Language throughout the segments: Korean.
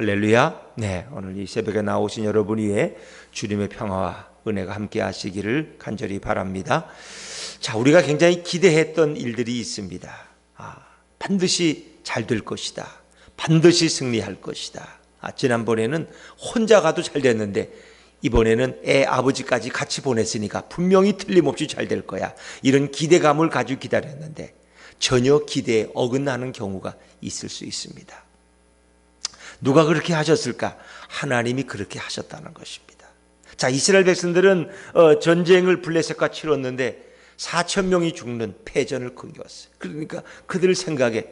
할렐루야. 네, 오늘 이 새벽에 나오신 여러분 위에 주님의 평화와 은혜가 함께 하시기를 간절히 바랍니다. 자, 우리가 굉장히 기대했던 일들이 있습니다. 반드시 잘 될 것이다. 반드시 승리할 것이다. 지난번에는 혼자 가도 잘 됐는데 이번에는 애 아버지까지 같이 보냈으니까 분명히 틀림없이 잘 될 거야. 이런 기대감을 가지고 기다렸는데 전혀 기대에 어긋나는 경우가 있을 수 있습니다. 누가 그렇게 하셨을까? 하나님이 그렇게 하셨다는 것입니다. 자, 이스라엘 백성들은 전쟁을 블레셋과 치렀는데 4천 명이 죽는 패전을 끊겼어요. 그러니까 그들 생각에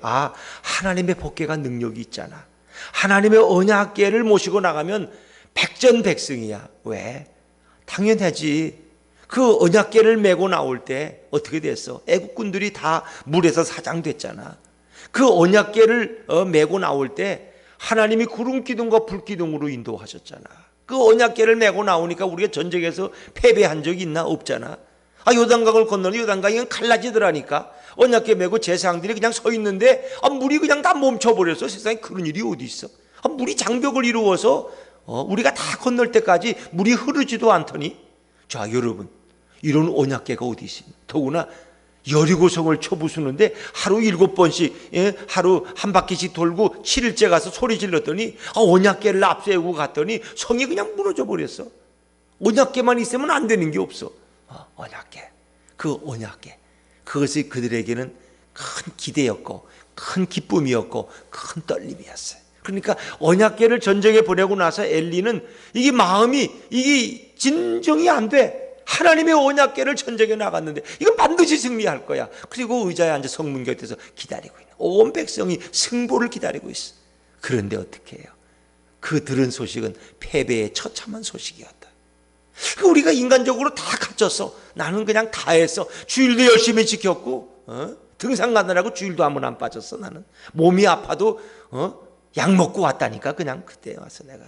하나님의 복궤가 능력이 있잖아. 하나님의 언약궤를 모시고 나가면 백전백승이야. 왜? 당연하지. 그 언약궤를 메고 나올 때 어떻게 됐어? 애국군들이 다 물에서 사장됐잖아. 그 언약궤를 메고 나올 때 하나님이 구름 기둥과 불 기둥으로 인도하셨잖아. 그 언약궤를 메고 나오니까 우리가 전쟁에서 패배한 적이 있나? 없잖아. 요단강을 건너는 요단강이 갈라지더라니까. 언약궤 메고 제사장들이 그냥 서 있는데 물이 그냥 다 멈춰버렸어. 세상에 그런 일이 어디 있어? 물이 장벽을 이루어서 우리가 다 건널 때까지 물이 흐르지도 않더니. 자, 여러분, 이런 언약궤가 어디 있습니까? 더구나 여리고성을 쳐부수는데 하루 7번씩 하루 한 바퀴씩 돌고 7일째 가서 소리 질렀더니 언약궤를 앞세우고 갔더니 성이 그냥 무너져 버렸어. 언약궤만 있으면 안 되는 게 없어. 언약궤, 그 언약궤, 그것이 그들에게는 큰 기대였고 큰 기쁨이었고 큰 떨림이었어요. 그러니까 언약궤를 전쟁에 보내고 나서 엘리는 이게 마음이 이게 진정이 안 돼. 하나님의 언약궤를 전쟁에 나갔는데 이건 반드시 승리할 거야. 그리고 의자에 앉아 성문 곁에서 기다리고 있는 온 백성이 승보를 기다리고 있어. 그런데 어떻게 해요? 그 들은 소식은 패배의 처참한 소식이었다. 우리가 인간적으로 다 갇혔어. 나는 그냥 다 했어. 주일도 열심히 지켰고 등산 가느라고 주일도 한 번 안 빠졌어. 나는 몸이 아파도 약 먹고 왔다니까. 그냥 그때 와서 내가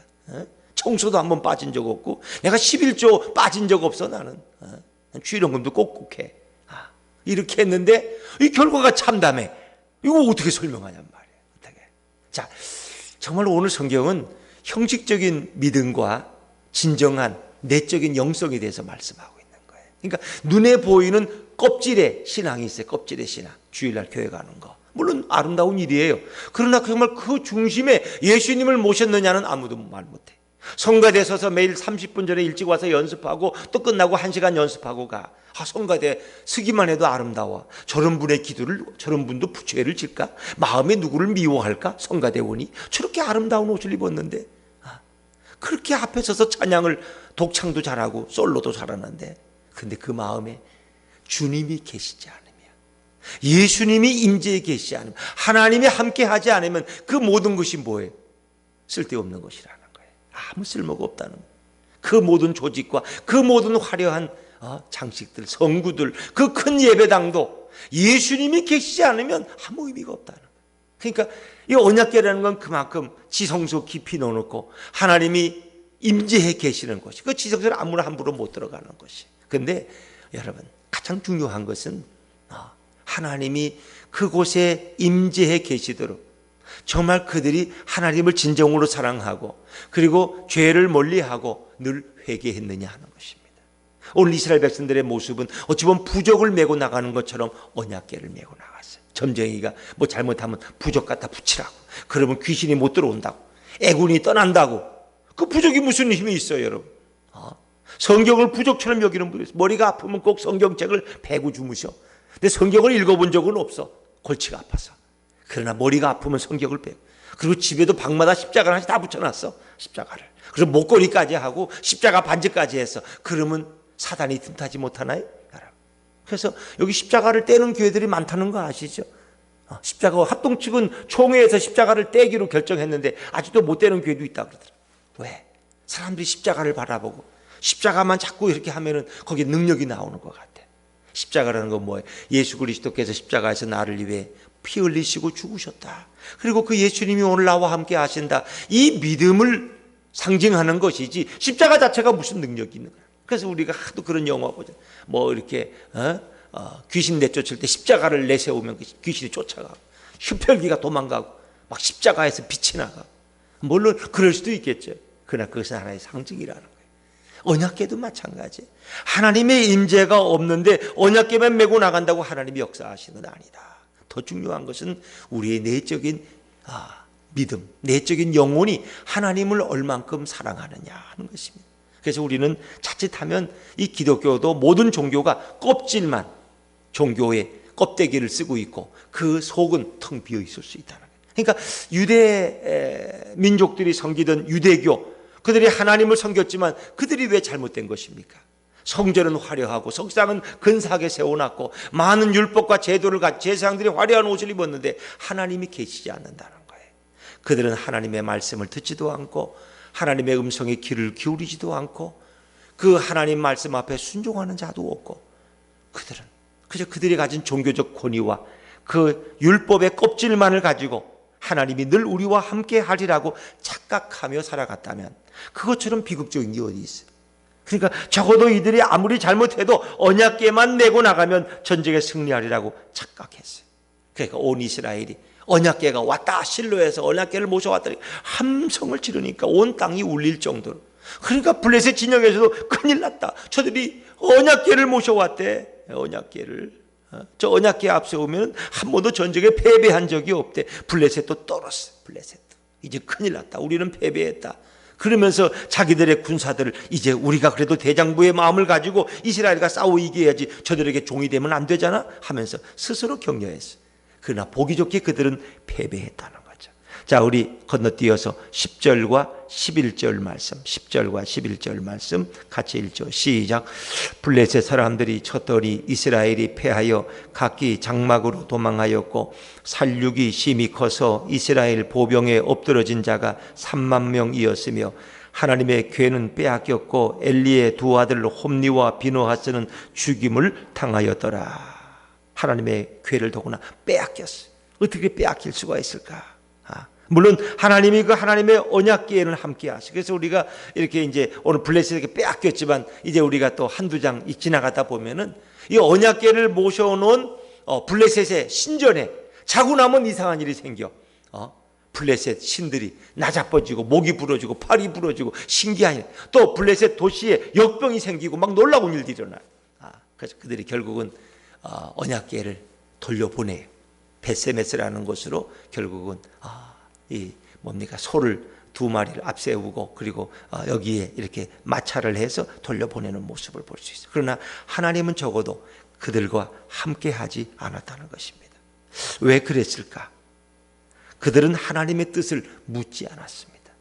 청소도 한 번 빠진 적 없고 내가 11조 빠진 적 없어. 나는 주일원금도 꼭꼭 해. 이렇게 했는데 이 결과가 참담해. 이거 어떻게 설명하냔 말이야. 어떻게? 자, 정말 오늘 성경은 형식적인 믿음과 진정한 내적인 영성에 대해서 말씀하고 있는 거예요. 그러니까 눈에 보이는 껍질의 신앙이 있어요. 껍질의 신앙. 주일날 교회 가는 거. 물론 아름다운 일이에요. 그러나 정말 그 중심에 예수님을 모셨느냐는 아무도 말 못해. 성가대에 서서 매일 30분 전에 일찍 와서 연습하고 또 끝나고 1시간 연습하고 가. 성가대 서기만 해도 아름다워. 저런 분의 기도를 저런 분도 부채를 질까? 마음에 누구를 미워할까? 성가대원이 저렇게 아름다운 옷을 입었는데 그렇게 앞에 서서 찬양을 독창도 잘하고 솔로도 잘하는데 근데 그 마음에 주님이 계시지 않으면, 예수님이 임재에 계시지 않으면, 하나님이 함께 하지 않으면 그 모든 것이 뭐예요? 쓸데없는 것이라는 거예요. 아무 쓸모가 없다는 거예요. 그 모든 조직과 그 모든 화려한 장식들, 성구들, 그 큰 예배당도 예수님이 계시지 않으면 아무 의미가 없다는 거예요. 그러니까 이 언약궤라는 건 그만큼 지성소 깊이 넣어놓고 하나님이 임재해 계시는 것이, 그 지성소를 아무나 함부로 못 들어가는 것이. 그런데 여러분, 가장 중요한 것은 하나님이 그곳에 임재해 계시도록 정말 그들이 하나님을 진정으로 사랑하고 그리고 죄를 멀리하고 늘 회개했느냐 하는 것입니다. 오늘 이스라엘 백성들의 모습은 어찌 보면 부적을 메고 나가는 것처럼 언약궤를 메고 나갔어요. 점쟁이가 뭐 잘못하면 부적 갖다 붙이라고, 그러면 귀신이 못 들어온다고, 애군이 떠난다고. 그 부적이 무슨 힘이 있어요, 여러분? 성경을 부적처럼 여기는 분이 있어요. 머리가 아프면 꼭 성경책을 베고 주무셔. 근데 성경을 읽어본 적은 없어. 골치가 아파서. 그러나 머리가 아프면 성경을 베고, 그리고 집에도 방마다 십자가를 하나씩 다 붙여놨어. 십자가를. 그래서 목걸이까지 하고 십자가 반지까지 했어. 그러면 사단이 틈타지 못하나요? 그래서 여기 십자가를 떼는 교회들이 많다는 거 아시죠? 십자가 합동측은 총회에서 십자가를 떼기로 결정했는데 아직도 못 떼는 교회도 있다 그러더라. 왜? 사람들이 십자가를 바라보고 십자가만 자꾸 이렇게 하면은 거기에 능력이 나오는 것 같아. 십자가라는 건 뭐예요? 예수 그리스도께서 십자가에서 나를 위해 피 흘리시고 죽으셨다. 그리고 그 예수님이 오늘 나와 함께 하신다. 이 믿음을 상징하는 것이지 십자가 자체가 무슨 능력이 있는 거야. 그래서 우리가 하도 그런 영화 보죠. 뭐 이렇게 귀신 내쫓을 때 십자가를 내세우면 귀신이 쫓아가고 흡혈귀가 도망가고 막 십자가에서 빛이 나가고 물론 그럴 수도 있겠죠. 그러나 그것은 하나의 상징이라는 거예요. 언약궤도 마찬가지. 하나님의 임재가 없는데 언약궤만 메고 나간다고 하나님이 역사하시는 건 아니다. 더 중요한 것은 우리의 내적인 믿음, 내적인 영혼이 하나님을 얼만큼 사랑하느냐 하는 것입니다. 그래서 우리는 자칫하면 이 기독교도 모든 종교가 껍질만 종교의 껍데기를 쓰고 있고 그 속은 텅 비어 있을 수 있다는 거예요. 그러니까 유대 민족들이 섬기던 유대교, 그들이 하나님을 섬겼지만 그들이 왜 잘못된 것입니까? 성전은 화려하고 석상은 근사하게 세워놨고 많은 율법과 제도를 갖춘 제사장들이 화려한 옷을 입었는데 하나님이 계시지 않는다는 거예요. 그들은 하나님의 말씀을 듣지도 않고 하나님의 음성에 귀를 기울이지도 않고 그 하나님 말씀 앞에 순종하는 자도 없고 그들은 그저 그들이 가진 종교적 권위와 그 율법의 껍질만을 가지고 하나님이 늘 우리와 함께 하리라고 착각하며 살아갔다면 그것처럼 비극적인 게 어디 있어요? 그러니까 적어도 이들이 아무리 잘못해도 언약궤만 내고 나가면 전쟁에 승리하리라고 착각했어요. 그러니까 온 이스라엘이 언약궤가 왔다, 실로에서 언약궤를 모셔왔더니 함성을 지르니까 온 땅이 울릴 정도로. 그러니까 블레셋 진영에서도 큰일 났다. 저들이 언약궤를 모셔왔대. 언약궤를. 저 언약궤 앞세우면 한 번도 전쟁에 패배한 적이 없대. 블레셋도 떨었어. 블레셋도 이제 큰일 났다. 우리는 패배했다. 그러면서 자기들의 군사들을 이제 우리가 그래도 대장부의 마음을 가지고 이스라엘과 싸워 이겨야지 저들에게 종이 되면 안 되잖아 하면서 스스로 격려했어. 그러나 보기 좋게 그들은 패배했다는 거죠. 자, 우리 건너뛰어서 10절과 11절 말씀, 10절과 11절 말씀 같이 읽죠. 시작. 블레셋 사람들이 쳤더니 이스라엘이 패하여 각기 장막으로 도망하였고 살육이 심히 커서 이스라엘 보병에 엎드러진 자가 3만 명이었으며 하나님의 궤는 빼앗겼고 엘리의 두 아들 홈니와 비느하스는 죽임을 당하였더라. 하나님의 궤를 더구나 빼앗겼어. 어떻게 빼앗길 수가 있을까? 물론 하나님이 그 하나님의 언약궤에는 함께 하시고 그래서 우리가 이렇게 이제 오늘 블레셋에게 빼앗겼지만 이제 우리가 또 한두 장 지나가다 보면은 이 언약궤를 모셔놓은 블레셋의 신전에 자고 나면 이상한 일이 생겨. 블레셋 신들이 나자빠지고 목이 부러지고 팔이 부러지고 신기한 일. 또 블레셋 도시에 역병이 생기고 막 놀라운 일들이 일어나요. 그래서 그들이 결국은 언약궤를 돌려보내요. 베세메스라는 곳으로 결국은 이 뭡니까 소를 두 마리를 앞세우고 그리고 여기에 이렇게 마찰을 해서 돌려보내는 모습을 볼 수 있어요. 그러나 하나님은 적어도 그들과 함께하지 않았다는 것입니다. 왜 그랬을까? 그들은 하나님의 뜻을 묻지 않았습니다.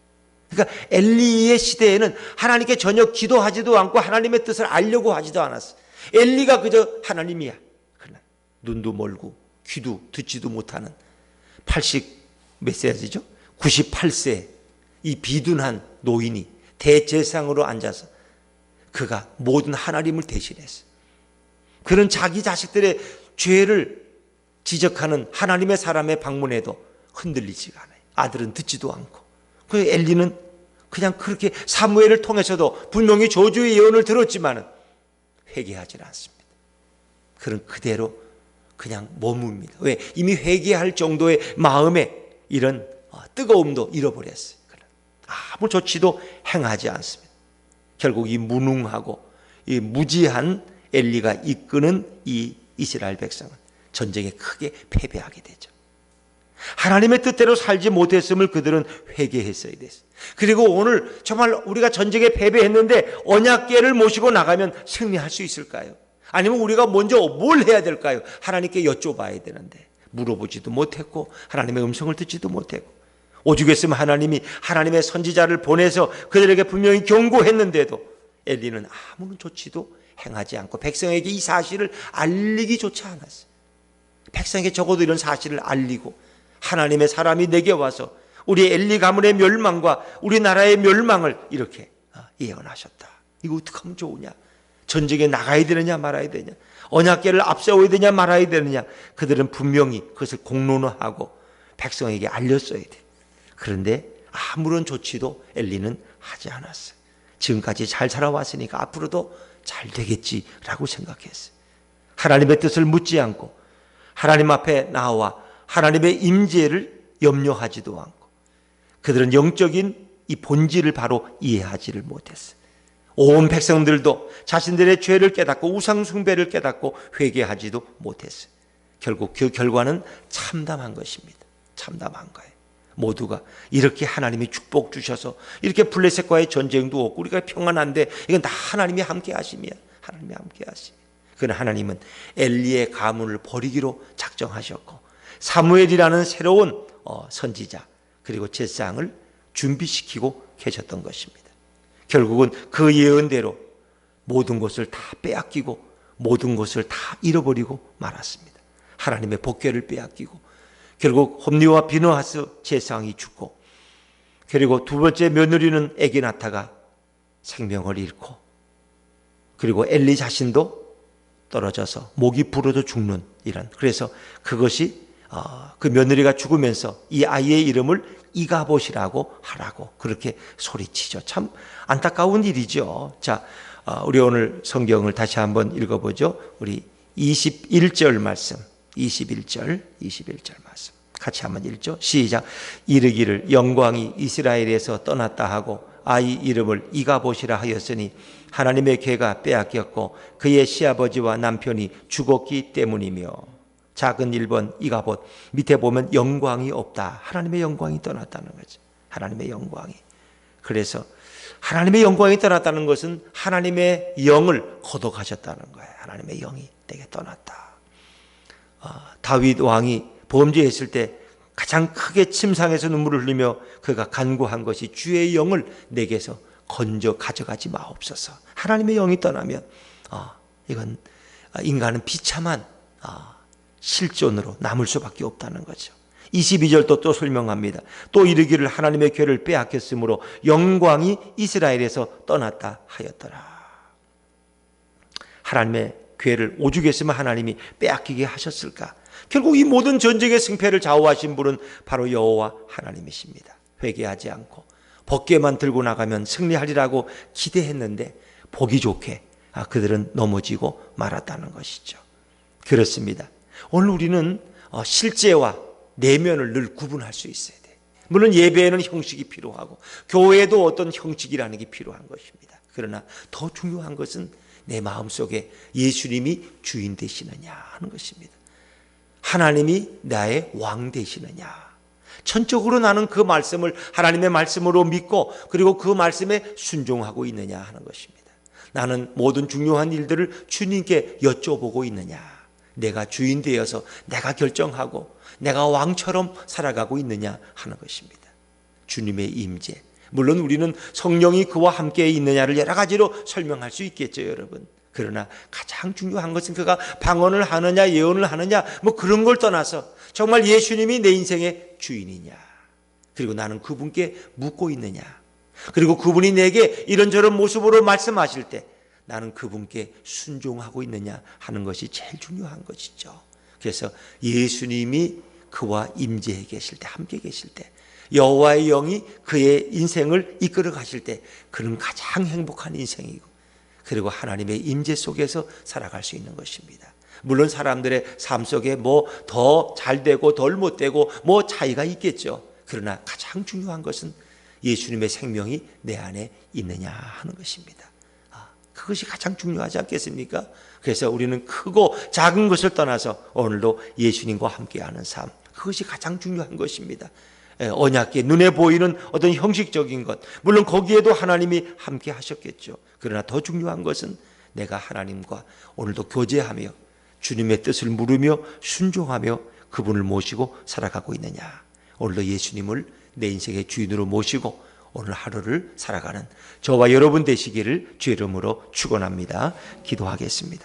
그러니까 엘리의 시대에는 하나님께 전혀 기도하지도 않고 하나님의 뜻을 알려고 하지도 않았어요. 엘리가 그저 하나님이야. 그러나 눈도 멀고 귀도 듣지도 못하는 80 몇 세지죠? 98세 이 비둔한 노인이 대제사장으로 앉아서 그가 모든 하나님을 대신했어요. 그런 자기 자식들의 죄를 지적하는 하나님의 사람의 방문에도 흔들리지가 않아요. 아들은 듣지도 않고. 그 엘리는 그냥 그렇게 사무엘을 통해서도 분명히 저주의 예언을 들었지만 회개하지 않습니다. 그런 그대로 그냥 머뭅니다. 왜? 이미 회개할 정도의 마음에 이런 뜨거움도 잃어버렸어요. 아무 조치도 행하지 않습니다. 결국 이 무능하고 이 무지한 엘리가 이끄는 이 이스라엘 백성은 전쟁에 크게 패배하게 되죠. 하나님의 뜻대로 살지 못했음을 그들은 회개했어야 됐어요. 그리고 오늘 정말 우리가 전쟁에 패배했는데 언약궤를 모시고 나가면 승리할 수 있을까요? 아니면 우리가 먼저 뭘 해야 될까요? 하나님께 여쭤봐야 되는데 물어보지도 못했고 하나님의 음성을 듣지도 못했고 오죽했으면 하나님이 하나님의 선지자를 보내서 그들에게 분명히 경고했는데도 엘리는 아무런 조치도 행하지 않고 백성에게 이 사실을 알리기조차 않았어요. 백성에게 적어도 이런 사실을 알리고 하나님의 사람이 내게 와서 우리 엘리 가문의 멸망과 우리나라의 멸망을 이렇게 예언하셨다. 이거 어떻게 하면 좋으냐? 전쟁에 나가야 되느냐 말아야 되냐? 언약궤를 앞세워야 되냐 말아야 되느냐? 그들은 분명히 그것을 공론화하고 백성에게 알렸어야 돼. 그런데 아무런 조치도 엘리는 하지 않았어요. 지금까지 잘 살아왔으니까 앞으로도 잘 되겠지라고 생각했어요. 하나님의 뜻을 묻지 않고 하나님 앞에 나와 하나님의 임재를 염려하지도 않고 그들은 영적인 이 본질을 바로 이해하지를 못했어요. 온 백성들도 자신들의 죄를 깨닫고 우상 숭배를 깨닫고 회개하지도 못했어요. 결국 그 결과는 참담한 것입니다. 참담한 거예요. 모두가 이렇게 하나님이 축복 주셔서 이렇게 블레셋과의 전쟁도 없고 우리가 평안한데 이건 다 하나님이 함께 하심이야. 하나님이 함께 하심. 그러나 하나님은 엘리의 가문을 버리기로 작정하셨고 사무엘이라는 새로운 선지자 그리고 제사장을 준비시키고 계셨던 것입니다. 결국은 그 예언대로 모든 것을 다 빼앗기고 모든 것을 다 잃어버리고 말았습니다. 하나님의 복궤를 빼앗기고 결국 홈리와 비느하스 제사장이 죽고 그리고 두 번째 며느리는 에기나타가 생명을 잃고 그리고 엘리 자신도 떨어져서 목이 부러져 죽는 이런 그래서 그것이 그 며느리가 죽으면서 이 아이의 이름을 이가봇이라고 하라고 그렇게 소리치죠. 참 안타까운 일이죠. 자, 우리 오늘 성경을 다시 한번 읽어보죠. 우리 21절 말씀 21절 말씀 같이 한번 읽죠. 시작. 이르기를 영광이 이스라엘에서 떠났다 하고 아이 이름을 이가봇이라 하였으니 하나님의 궤가 빼앗겼고 그의 시아버지와 남편이 죽었기 때문이며 작은 1번 이가봇 밑에 보면 영광이 없다. 하나님의 영광이 떠났다는 거죠. 하나님의 영광이. 그래서 하나님의 영광이 떠났다는 것은 하나님의 영을 거둬가셨다는 거예요. 하나님의 영이 내게 떠났다. 다윗 왕이 범죄했을 때 가장 크게 침상에서 눈물을 흘리며 그가 간구한 것이 주의 영을 내게서 건져 가져가지 마옵소서. 하나님의 영이 떠나면 이건 인간은 비참한 실존으로 남을 수밖에 없다는 거죠. 22절도 또 설명합니다. 또 이르기를 하나님의 궤를 빼앗겼으므로 영광이 이스라엘에서 떠났다 하였더라. 하나님의 궤를 오죽했으면 하나님이 빼앗기게 하셨을까? 결국 이 모든 전쟁의 승패를 좌우하신 분은 바로 여호와 하나님이십니다. 회개하지 않고 법궤만 들고 나가면 승리하리라고 기대했는데 보기 좋게 그들은 넘어지고 말았다는 것이죠. 그렇습니다. 오늘 우리는 실제와 내면을 늘 구분할 수 있어야 돼. 물론 예배에는 형식이 필요하고 교회에도 어떤 형식이라는 게 필요한 것입니다. 그러나 더 중요한 것은 내 마음속에 예수님이 주인 되시느냐 하는 것입니다. 하나님이 나의 왕 되시느냐. 전적으로 나는 그 말씀을 하나님의 말씀으로 믿고 그리고 그 말씀에 순종하고 있느냐 하는 것입니다. 나는 모든 중요한 일들을 주님께 여쭤보고 있느냐. 내가 주인 되어서 내가 결정하고 내가 왕처럼 살아가고 있느냐 하는 것입니다. 주님의 임재. 물론 우리는 성령이 그와 함께 있느냐를 여러 가지로 설명할 수 있겠죠, 여러분. 그러나 가장 중요한 것은 그가 방언을 하느냐 예언을 하느냐 뭐 그런 걸 떠나서 정말 예수님이 내 인생의 주인이냐 그리고 나는 그분께 묻고 있느냐 그리고 그분이 내게 이런저런 모습으로 말씀하실 때 나는 그분께 순종하고 있느냐 하는 것이 제일 중요한 것이죠. 그래서 예수님이 그와 임재해 계실 때 함께 계실 때 여호와의 영이 그의 인생을 이끌어 가실 때 그는 가장 행복한 인생이고 그리고 하나님의 임재 속에서 살아갈 수 있는 것입니다. 물론 사람들의 삶 속에 뭐 더 잘되고 덜 못되고 뭐 차이가 있겠죠. 그러나 가장 중요한 것은 예수님의 생명이 내 안에 있느냐 하는 것입니다. 그것이 가장 중요하지 않겠습니까? 그래서 우리는 크고 작은 것을 떠나서 오늘도 예수님과 함께하는 삶, 그것이 가장 중요한 것입니다. 언약궤, 눈에 보이는 어떤 형식적인 것, 물론 거기에도 하나님이 함께 하셨겠죠. 그러나 더 중요한 것은 내가 하나님과 오늘도 교제하며 주님의 뜻을 물으며 순종하며 그분을 모시고 살아가고 있느냐. 오늘도 예수님을 내 인생의 주인으로 모시고 오늘 하루를 살아가는 저와 여러분 되시기를 주의 이름으로 축원합니다. 기도하겠습니다.